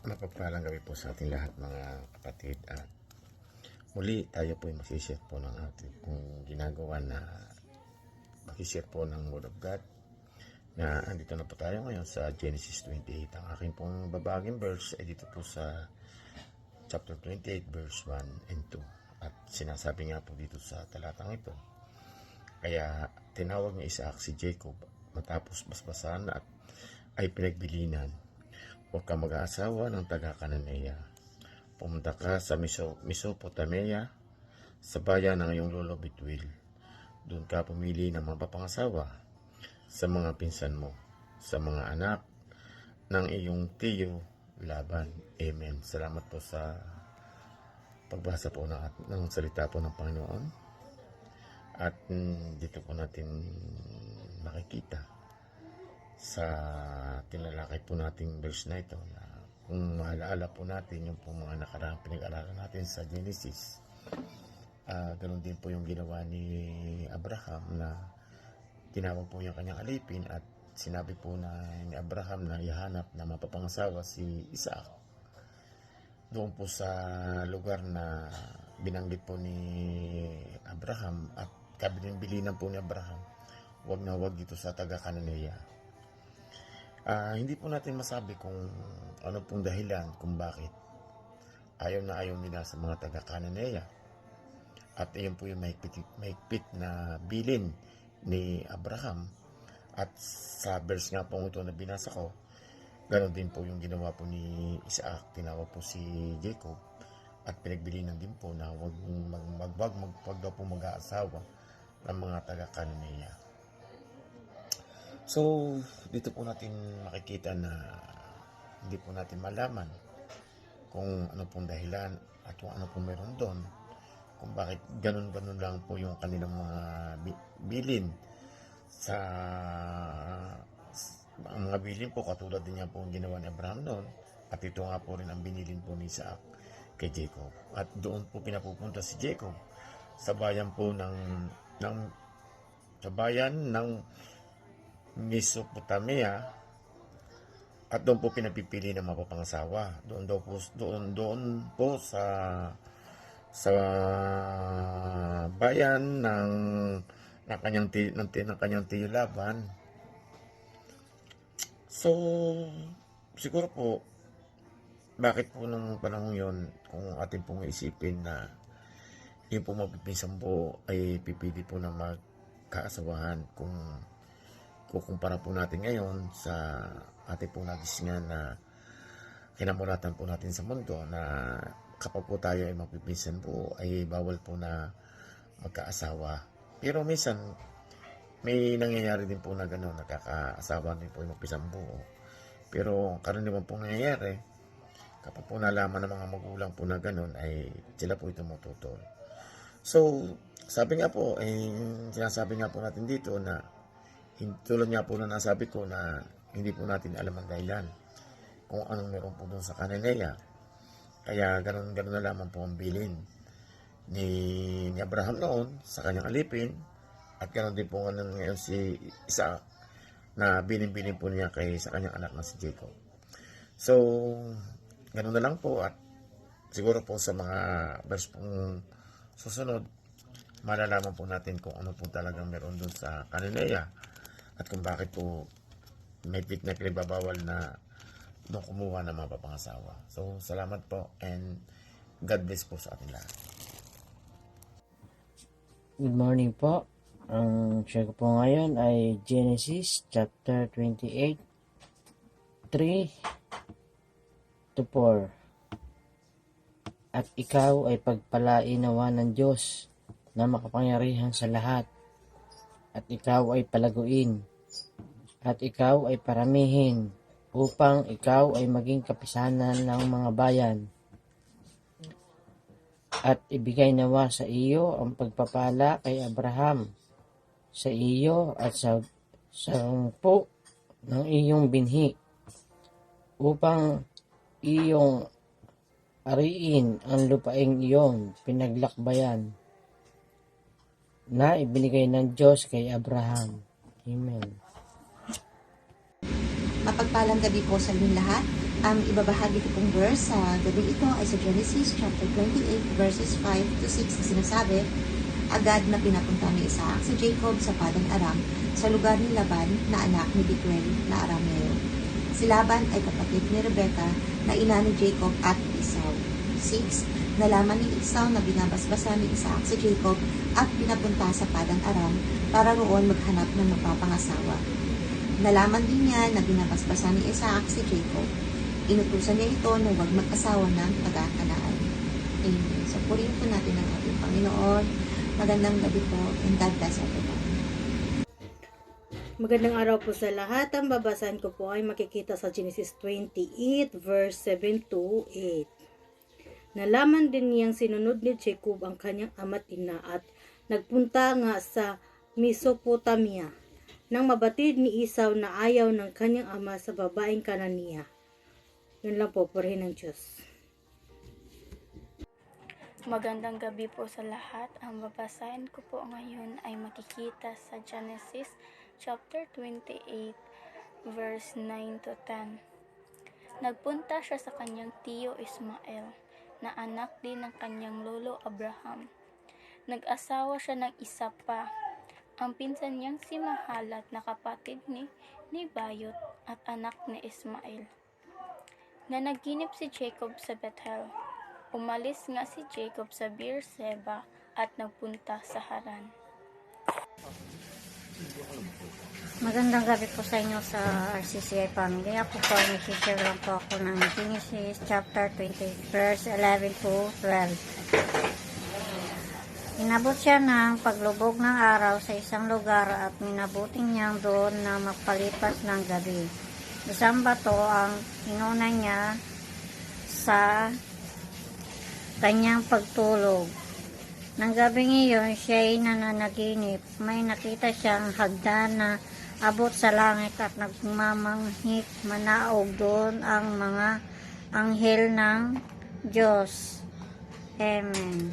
Mapagpalang gabi po sa ating lahat mga kapatid, at muli tayo po ay mag-share po ng ating ginagawa na mag-share po ng Word of God, na andito na po tayo ngayon sa Genesis 28. Ang aking pong babaging verse ay dito po sa chapter 28 verse 1 and 2, at sinasabi nga po dito sa talatang ito, kaya tinawag ni Isaac si Jacob matapos basbasan at ay pinagbilinan, huwag ka mag-aasawa ng taga-Kananea. Pumunta ka sa Mesopotamia, sa bayan ng iyong lolo Bethuel. Doon ka pumili ng mapapangasawa sa mga pinsan mo, sa mga anak ng iyong tiyo Laban. Amen. Salamat po sa pagbasa po ng salita po ng Panginoon. At dito po natin makikita sa tinalakay po nating verse na ito, na kung maalaala po natin yung po mga nakaraang pinag-aralan natin sa Genesis, ganun din po yung ginawa ni Abraham, na tinawag po yung kanyang alipin at sinabi po na ni Abraham na ihanap na mapapangasawa si Isaac doon po sa lugar na binanggit po ni Abraham, at kabilin-bilinan po ni Abraham, wag na wag dito sa taga-Kananea. Hindi po natin masabi kung ano pong dahilan kung bakit ayaw na ayaw nila sa mga taga-Kananea. At iyon po yung mahigpit na bilin ni Abraham. At sa verse nga po ito na binasa ko, ganoon din po yung ginawa po ni Isaac. Tinawag po si Jacob at pinagbilinan din po na wag daw po mag-aasawa ng mga taga-Kananea. So, dito po natin makikita na hindi po natin malaman kung ano pong dahilan at kung ano pong meron doon, kung bakit ganun-ganun lang po yung kanilang mga bilin sa mga bilin po, katulad din niya po ang ginawa ni Abraham noon, at ito nga po rin ang binilin po ni Isaac kay Jacob. At doon po pinapupunta si Jacob sa bayan po sa bayan ng Mesopotamia, at doon po pinapipili ng mapapangasawa. Doon po sa bayan ng kanyang tiyo Laban. So, siguro po, bakit po nung panahon yon, kung atin pong isipin na yung po mapipinsan po ay pipili po na magkaasawahan, kung kukumpara po natin ngayon sa ating pong nagisngan na kinamuratan po natin sa mundo, na kapag po tayo ay magpipinsan po ay bawal po na magkaasawa. Pero minsan may nangyayari din po na gano'n, nakakaasawa din po yung magpinsan po. Pero karaniwan po nangyayari, kapag po nalaman ng mga magulang po na gano'n, ay sila po ito matutol. So, sabi nga po, sinasabi nga po natin dito na tulad nga po na nasabi ko, na hindi po natin alam ang dahilan kung anong meron po doon sa Kananea. Kaya ganun na lamang po ang bilin ni Abraham noon sa kanyang alipin, at ganun din po ngayon si Isaac, na bilin po niya sa kanyang anak na si Jacob. So, ganun na lang po, at siguro po sa mga verse pong susunod, malalaman po natin kung ano po talagang meron doon sa Kananea, at kung bakit po may pinagbabawal na doon kumuha ng mga papangasawa. So, salamat po, and God bless po sa ating lahat. Good morning po. Ang share ko po ngayon ay Genesis chapter 28, 3 to 4. At ikaw ay pagpalain nawa ng Diyos na makapangyarihan sa lahat, at ikaw ay palaguin, at ikaw ay paramihin, upang ikaw ay maging kapisanan ng mga bayan. At ibigay nawa sa iyo ang pagpapala kay Abraham, sa iyo at sa sampu ng iyong binhi, upang iyong ariin ang lupaing iyong pinaglakbayan, na ibinigay ng Diyos kay Abraham. Amen. Mapagpalang gabi po sa inyong lahat. Ang ibabahagi ko pong verse sa gabi ito ay sa Genesis chapter 28 verses 5 to 6 na sinasabi, agad na pinapunta ni Isaac si Jacob sa Padan Aram sa lugar ni Laban na anak ni Bethuel na Arameo. Si Laban ay kapatid ni Rebecca na ina ni Jacob at Esau. 6. Nalaman ni Esau na binabasbasan ni Isaac si Jacob at pinapunta sa Padan Aram para roon maghanap ng magpapangasawa. Nalaman din niya na binabasbasan ni Isaac si Jacob. Inutusan niya ito na huwag mag-asawa ng taga-Kanaan. Amen. So, purihin po natin ang ating Panginoon. Magandang gabi po, and God bless everyone. Magandang araw po sa lahat. Ang babasahin ko po ay makikita sa Genesis 28 verse 7 to 8. Nalaman din niyang sinunod ni Jacob ang kanyang ama't ina at nagpunta nga sa Mesopotamia nang mabatid ni Esau na ayaw ng kanyang ama sa babaeng Kananiya. Yun lang po, purihin ng Diyos. Magandang gabi po sa lahat. Ang babasahin ko po ngayon ay makikita sa Genesis chapter 28 verse 9 to 10. Nagpunta siya sa kanyang tiyo Ismael na anak din ng kanyang lolo Abraham. Nag-asawa siya ng isa pa, ang pinsan niyang si Mahalat na kapatid ni Nebayot at anak ni Ismael. Na nagginip si Jacob sa Bethel. Umalis nga si Jacob sa Beer-sheba at nagpunta sa Haran. Magandang gabi po sa inyo sa RCCI family. Ako po ay nag-share lang po ako ng Genesis chapter 20 verse 11 to 12. Inabot siya ng paglubog ng araw sa isang lugar at minabuting niyang doon na magpalipas ng gabi. Isang bato ang inuna niya sa kanyang pagtulog. Nang gabing iyon, siya'y nananaginip. May nakita siyang hagdan na abot sa langit at nagmamanghik. Manaog doon ang mga anghel ng Diyos. Amen.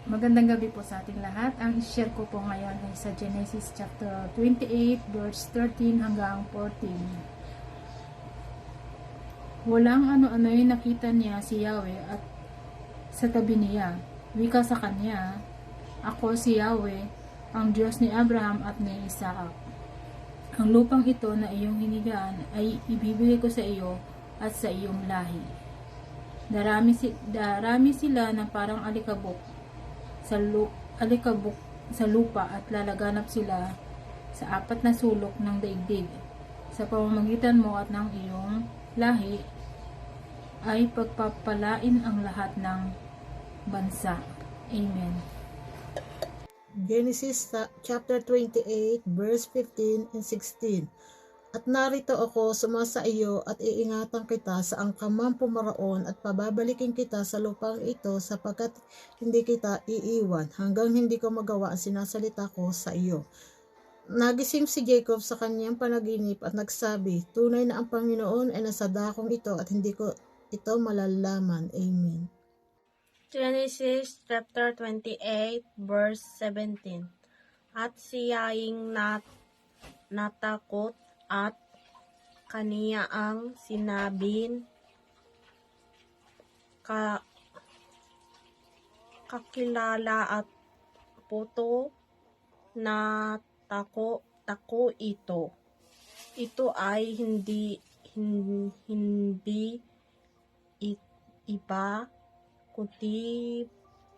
Magandang gabi po sa ating lahat. Ang i-share ko po ngayon ay sa Genesis chapter 28 verse 13 hanggang 14. Walang ano-ano'y nakita niya si Yahweh at sa tabi niya. Wika sa kanya, ako si Yahweh, ang Diyos ni Abraham at ni Isaac. Ang lupang ito na iyong hinigaan ay ibibigay ko sa iyo at sa iyong lahi. Darami sila ng parang alikabok sa lupa at lalaganap sila sa apat na sulok ng daigdig. Sa pamamagitan mo at ng iyong lahi ay pagpapalain ang lahat ng bansa. Amen. Genesis chapter 28 verse 15 and 16. At narito ako sumasa iyo at iingatan kita sa angkamang pumaraon at pababalikin kita sa lupang ito sapagkat hindi kita iiwan hanggang hindi ko magawa ang sinasalita ko sa iyo. Nagising si Jacob sa kanyang panaginip at nagsabi, tunay na ang Panginoon ay nasa dakong ito at hindi ko ito malalaman. Amen. Genesis chapter 28 verse 17. At siyaing natakot at kaniya ang sinabing kakilala at puto na tako ito. Ito ay hindi iba kundi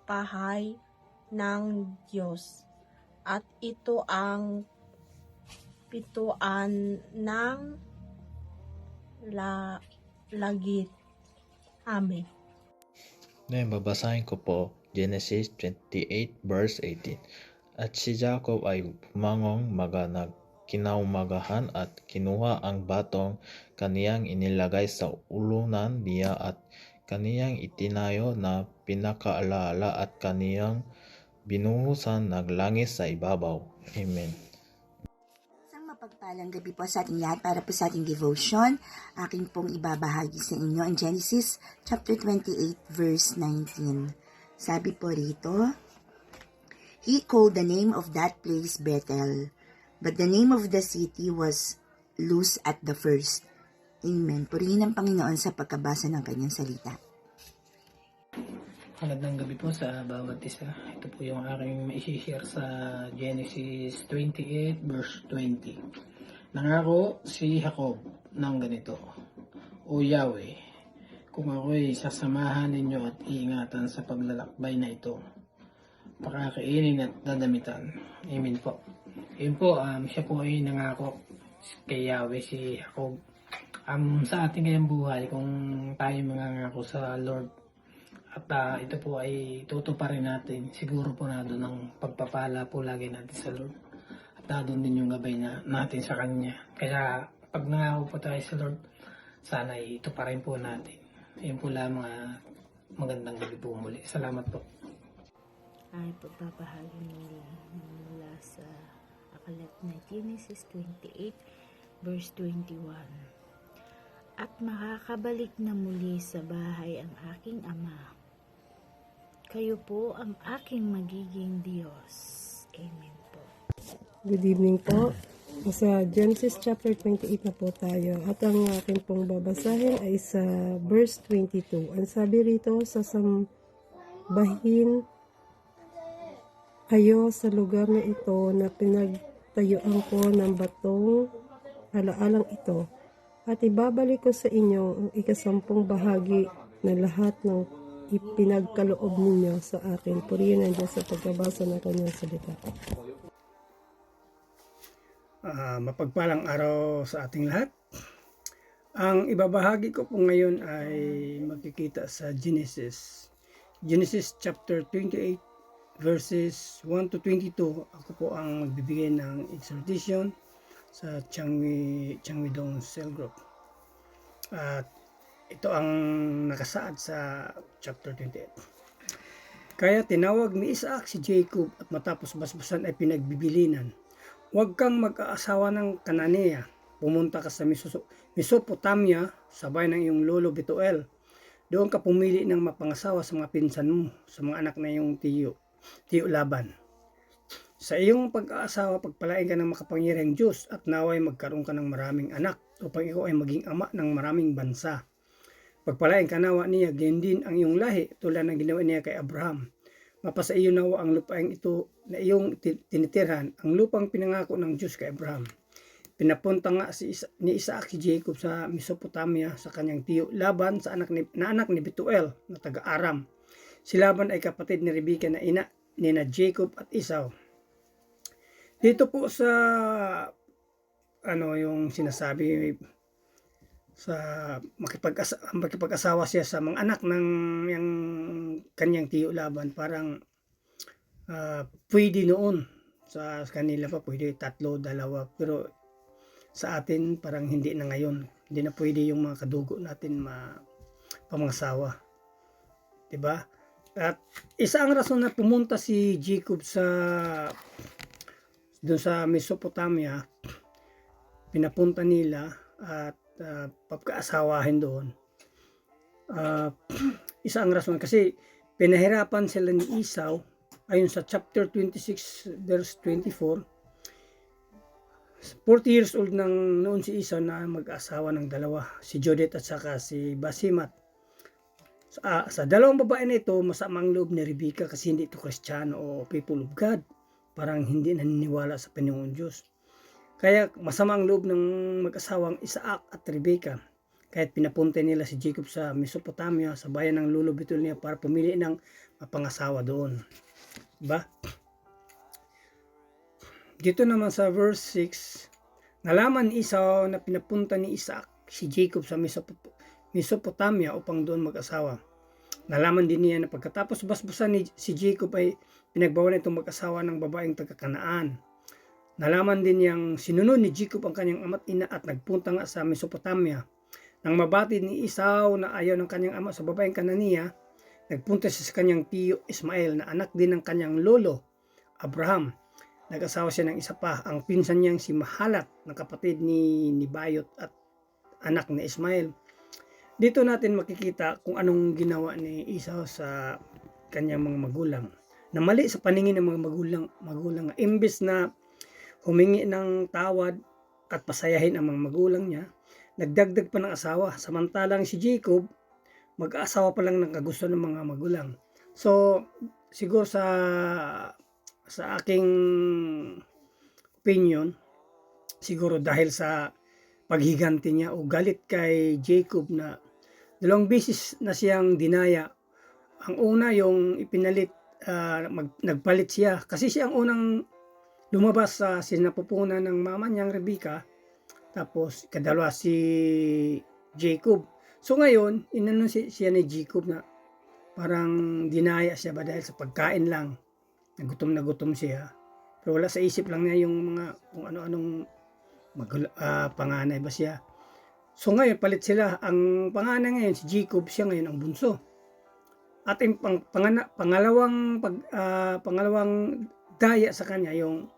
bahay ng Diyos. At ito ang pituan ng langit. Amen. Ngayon, babasahin ko po Genesis 28 verse 18. At si Jacob ay pumangong kinaumagahan at kinuha ang batong kaniyang inilagay sa ulunan niya at kaniyang itinayo na pinakaalaala at kaniyang binuhusan ng langis sa ibabaw. Amen. Mapagpalang gabi po sa ating lahat para po sa ating devotion. Aking pong ibabahagi sa inyo ang Genesis chapter 28 verse 19. Sabi po rito, He called the name of that place Bethel, but the name of the city was Luz at the first. Amen. Purihin ang Panginoon sa pagkabasa ng kanyang salita. Magandang gabi po sa bawat isa. Ito po yung aking maishishare sa Genesis 28 verse 20. Nangako si Jacob ng ganito, O Yahweh, kung ako'y sasamahan ninyo at iingatan sa paglalakbay na ito, pakakainin at dadamitan. Amen po. Yun po, siya po ay nangako kay Yahweh si Jacob. Sa ating ngayong buhay, kung tayo mangangako sa Lord at ito po ay tutuparin natin, siguro po na doon ang pagpapala po lagi natin sa Lord at doon din yung gabay natin sa Kanya. Kaya pag nangako po tayo sa Lord, sana ituparin po natin. Yun po lang mga magandang gabi po muli. Salamat po. Ay pagbabahagi mula sa akalat na Genesis 28 verse 21. At makakabalik na muli sa bahay ang aking ama. Kayo po ang aking magiging Diyos. Amen po. Good evening po. Sa Genesis chapter 28 na po tayo. At ang aking pong babasahin ay sa verse 22. Ang sabi rito, sasambahin kayo sa lugar na ito na pinagtayuan ko ng batong alaalang ito. At ibabalik ko sa inyo ang ikasampung bahagi na lahat ng ipinagkaloob ninyo sa akin. Purihin ang Diyos sa pagkabasa ng kanyang salita. Mapagpalang araw sa ating lahat. Ang ibabahagi ko po ngayon ay makikita sa Genesis chapter 28 verses 1 to 22. Ako po ang magbibigay ng exhortation sa Changwidong Cell Group. At ito ang nakasaad sa chapter 28. Kaya tinawag ni Isaac si Jacob at matapos basbasan ay pinagbibilinan. Huwag kang mag-aasawa ng Kananea. Pumunta ka sa Mesopotamia, sabay ng iyong lolo Betuel. Doon ka pumili ng mapangasawa sa mga pinsan mo, sa mga anak na iyong tiyo Laban. Sa iyong pag-aasawa, pagpalain ka ng makapangyarihang Diyos at naway magkaroon ka ng maraming anak upang ikaw ay maging ama ng maraming bansa. Pagpalain ka nawa niya, gayon din ang iyong lahi tulad ng ginawa niya kay Abraham. Mapasa iyo nawa ang lupaing ito na iyong tinitirhan, ang lupang pinangako ng Diyos kay Abraham. Pinapunta nga ni Isaac si Jacob sa Mesopotamia sa kanyang tiyo Laban sa anak ni Betuel na taga-Aram. Si Laban ay kapatid ni Rebecca na ina ni Jacob at Esau. Dito po sa yung sinasabi sa makipag-asawa siya sa mga anak ng yung kanyang tiyo Laban, parang pwede noon sa kanila pa, pwede 3, 2, pero sa atin parang hindi na ngayon. Hindi na pwede yung mga kadugo natin pamangasawa, diba? At isa ang rason na pumunta si Jacob doon sa Mesopotamia, pinapunta nila at pagkaasawahin doon. Isa ang rason kasi pinahirapan sila ni Esau ayon sa chapter 26 verse 24. 40 years old nang noon si Esau na mag-asawa ng dalawa, si Judith at saka si Basimat. Sa dalawang babae na ito, masamang loob ni Rebecca kasi hindi ito Kristiyano o people of God. Parang hindi naniniwala sa Panginoon Diyos. Kaya masama ang loob ng mag-asawang Isaac at Rebecca. Kaya't pinapunta nila si Jacob sa Mesopotamia, sa bayan ng lolo Betuel niya para pumili ng mapangasawa doon. Diba? Dito naman sa verse 6, nalaman ni Esau na pinapunta ni Isaac si Jacob sa Mesopotamia upang doon mag-asawa. Nalaman din niya na pagkatapos basbasan si Jacob ay pinagbawalan itong mag-asawa ng babaeng taga-Kanaan. Nalaman din niyang sinunod ni Jacob ang kanyang ama't ina at nagpunta nga sa Mesopotamia. Nang mabati ni Esau na ayaw ng kanyang ama sa babaeng Kananea, nagpunta siya sa kanyang tiyo Ismael na anak din ng kanyang lolo Abraham. Nag-asawa siya ng isa pa, ang pinsan niyang si Mahalat na kapatid ni Bayot at anak ni Ismael. Dito natin makikita kung anong ginawa ni Esau sa kanyang mga magulang. Na mali sa paningin ng mga magulang. Imbes na humingi ng tawad at pasayahin ang mga magulang niya, nagdagdag pa ng asawa. Samantalang si Jacob, mag-asawa pa lang ng kagusto ng mga magulang. So, siguro sa aking opinion, siguro dahil sa paghiganti niya o galit kay Jacob na dalawang beses na siyang dinaya. Ang una yung ipinalit, nagpalit siya kasi siya ang unang lumabas sa sinapupunan ng mama niyang Rebecca, tapos kadalawa si Jacob. So ngayon, inanon siya ni Jacob na parang dinaya siya ba dahil sa pagkain lang. Na gutom siya. Pero wala sa isip lang niya yung mga kung ano-anong panganay ba siya. So ngayon, palit sila. Ang panganay ngayon, si Jacob, siya ngayon ang bunso. At yung pangalawang daya sa kanya, yung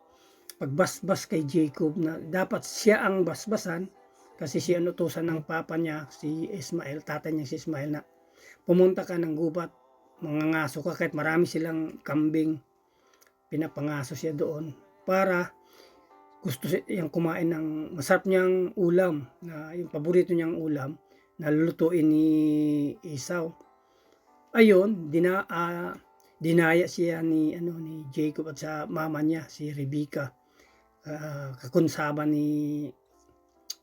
pagbasbas kay Jacob na dapat siya ang basbasan kasi siya inutusan ng papa niya, si Ismael, tatay niya si Ismael na pumunta ka ng gubat, mangangaso ka kahit marami silang kambing, pinapangaso siya doon para gusto siyang kumain ng masarap niyang ulam, na yung paborito niyang ulam na lulutuin ni Esau. Ayun, dinaya siya ni Jacob at sa mama niya si Rebecca, kakunsaba ni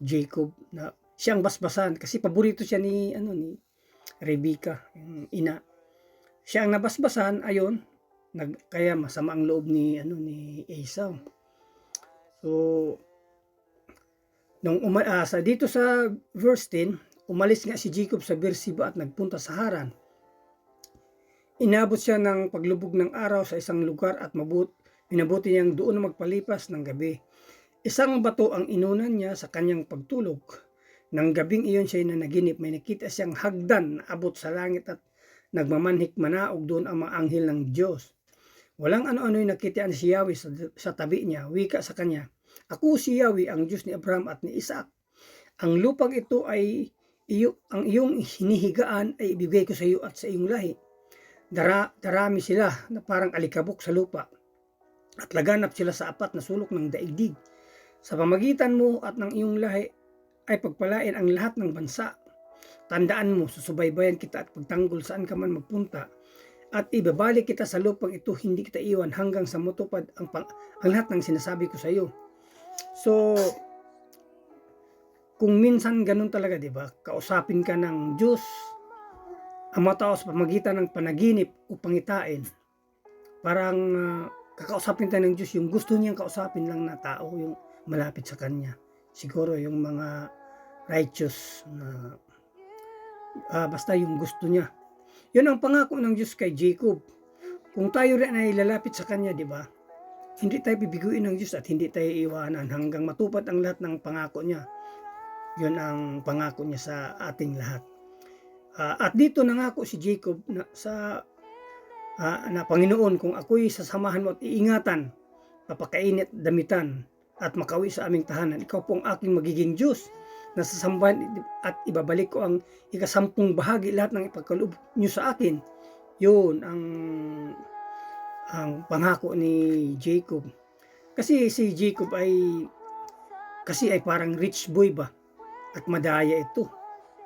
Jacob, na siyang basbasan kasi paborito siya ni Rebecca, yung ina. Siya ang nabasbasan. Ayun, kaya masama ang loob ni Esau. So dito sa verse 10, umalis nga si Jacob sa Beersheba at nagpunta sa Haran. Inabot siya ng paglubog ng araw sa isang lugar at pinabuti niyang doon magpalipas ng gabi. Isang bato ang inunan niya sa kanyang pagtulog. Nang gabing iyon siya nanaginip, may nakita siyang hagdan na abot sa langit at nagmamanhik manaog doon ang mga anghel ng Diyos. Walang ano-ano'y nakitian si Yahweh sa tabi niya. Wika sa kanya, "Ako si Yahweh, ang Diyos ni Abraham at ni Isaac. Ang lupang ito ay ang iyong hinihigaan ay ibigay ko sa iyo at sa iyong lahi. Darami sila na parang alikabok sa lupa at laganap sila sa apat na sulok ng daigdig. Sa pamagitan mo at ng iyong lahi ay pagpalain ang lahat ng bansa. Tandaan mo, susubaybayan kita at pagtanggol saan ka man magpunta at ibabalik kita sa lupang ito, hindi kita iwan hanggang sa matupad ang lahat ng sinasabi ko sa iyo." So, kung minsan ganun talaga, di ba? Kausapin ka ng Diyos, ang mga tao sa pamagitan ng panaginip o pangitain. Parang kakausapin tayo ng Diyos, yung gusto niyang kausapin lang na tao, yung malapit sa Kanya. Siguro yung mga righteous na basta yung gusto niya. Yun ang pangako ng Diyos kay Jacob. Kung tayo rin ay lalapit sa Kanya, di ba? Hindi tayo bibiguin ng Diyos at hindi tayo iwanan hanggang matupad ang lahat ng pangako niya. Yun ang pangako niya sa ating lahat. At dito nangako si Jacob na Panginoon, kung ako'y sasamahan mo at iingatan, papakainit damitan at makauwi sa aming tahanan, ikaw po ang aking magiging Diyos na sasambahan at ibabalik ko ang 10 bahagi lahat ng ipagkaloob niyo sa akin. Yun ang pangako ni Jacob. Kasi si Jacob ay parang rich boy ba, at madaya ito.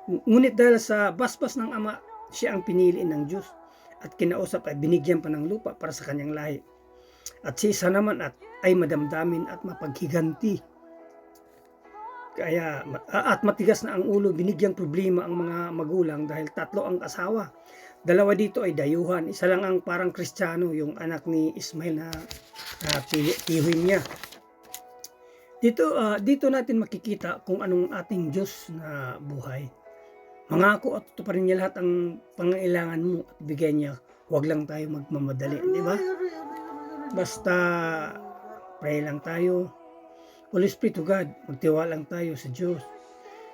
Ngunit dahil sa basbas ng ama, siya ang pinili ng Diyos at kinausap ay binigyan pa ng lupa para sa kanyang lahi. At si isa naman ay madamdamin at mapaghiganti. At matigas na ang ulo, binigyang problema ang mga magulang dahil 3 ang asawa. 2 dito ay dayuhan. Isa lang ang parang Kristiyano, yung anak ni Ismael na tihuin niya. Dito natin makikita kung anong ating Diyos na buhay. Mangako at tutuparin niya lahat ang pangailangan mo at bigay niya. Huwag lang tayo magmamadali, di ba? Basta pray lang tayo. Holy Spirit of God, magtiwala lang tayo sa Diyos.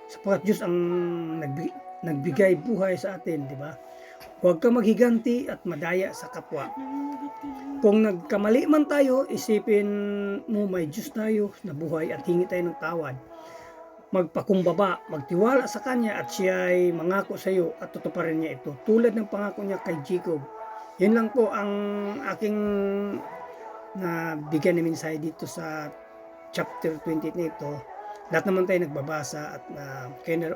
Sapagkat Diyos ang nagbigay buhay sa atin, di ba? Huwag ka maghiganti at madaya sa kapwa. Kung nagkamali man tayo, isipin mo may Diyos tayo na buhay at hingi tayo ng tawad. Magpakumbaba, magtiwala sa Kanya at siya ay mangako sa iyo at tutuparin niya ito. Tulad ng pangako niya kay Jacob. Yun lang po ang aking nabigyan na mensahe dito sa chapter 28 nito. lahat naman tayo nagbabasa at kayo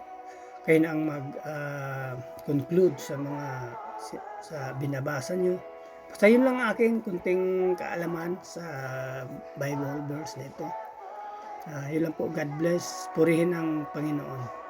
na ang mag-conclude sa mga sa binabasa nyo. Basta yun lang aking kunting kaalaman sa Bible verse na ito. Yun lang po. God bless. Purihin ang Panginoon.